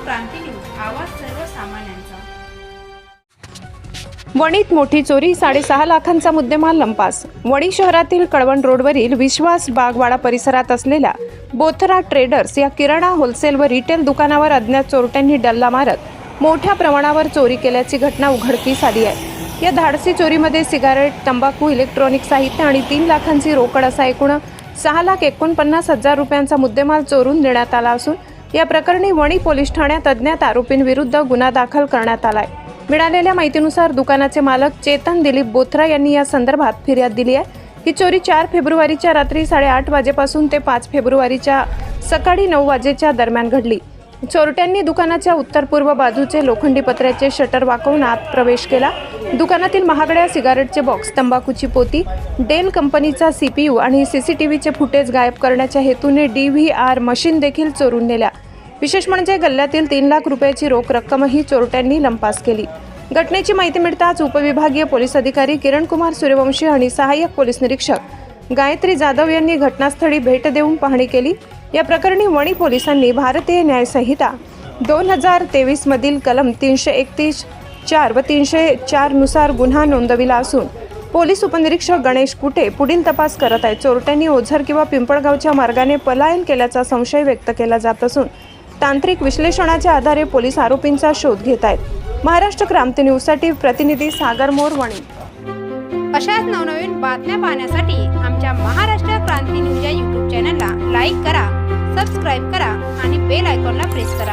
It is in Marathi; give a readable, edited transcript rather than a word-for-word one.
क्रांती न्यूज, आवाज सर्वसामान्यांचा। वणीत मोठी चोरी, 6.5 लाखांचा मुद्देमाल लंपास। वणी शहरातील कळवण रोडवरील विश्वास बागवाडा परिसरात असलेल्या बोथरा ट्रेडर्स या किराणा होलसेल व रिटेल दुकानावर अज्ञात चोरट्यांनी डल्ला मारत मोठ्या प्रमाणावर चोरी केल्याची घटना उघडकीस आली आहे। या धाडसी चोरीमध्ये सिगारेट, तंबाखू, इलेक्ट्रॉनिक साहित्य आणि 3 लाखांची रोकड असा एकूण 6,49,000 रुपयांचा मुद्देमाल चोरून नेण्यात आला असून या प्रकरणी वणी पोलीस ठाण्यात अज्ञात आरोपींविरुद्ध गुन्हा दाखल करण्यात आलाय। मिळालेल्या माहितीनुसार दुकानाचे मालक चेतन दिलीप बोथरा यांनी या संदर्भात फिर्याद दिली आहे। ही चोरी 4 फेब्रुवारीच्या रात्री 8:30 वाजेपासून ते 5 फेब्रुवारीच्या सकाळी 9 वाजेच्या दरम्यान घडली। चोरट्यांनी दुकानाच्या उत्तर-पूर्व बाजूचे लोखंडी पत्र्याचे शटर वाकवून आत प्रवेश केला। दुकानातील महागड्या सिगारेटचे बॉक्स, तंबाखूची पोती, डेल कंपनीचा CPU आणि CCTVचे फुटेज गायब करण्याच्या हेतूने DVR मशीन देखील चोरून नेल्या। विशेष म्हणजे गल्ल्यातील 3 लाख रुपयाची रोख रक्कमही चोरट्यांनी लंपास केली। घटनेची माहिती मिळताच उपविभागीय पोलीस अधिकारी किरण कुमार सूर्यवंशी आणि सहाय्यक पोलीस निरीक्षक गायत्री जाधव यांनी घटनास्थळी भेट देऊन पाहणी केली। या प्रकरणी वणी पोलिसांनी भारतीय न्याय संहिता 2023 मधील कलम 331(4) व 304 नुसार गुन्हा नोंदविला असून पोलीस उपनिरीक्षक गणेश कुटे पुढील तपास करत आहेत। चोरट्यांनी ओझर किंवा पिंपळगावच्या मार्गाने पलायन केल्याचा संशय व्यक्त केला जात असून तांत्रिक विश्लेषणाच्या आधारे पोलीस आरोपींचा शोध घेत आहेत। महाराष्ट्र क्रांती न्यूजसाठी प्रतिनिधी सागर मोर, वणी। अशाच नवनवीन बातम्या पाहण्यासाठी आमच्या महाराष्ट्र क्रांती न्यूज या YouTube चॅनलला लाईक करा, सबस्क्राईब करा आणि बेल आयकॉनला प्रेस करा।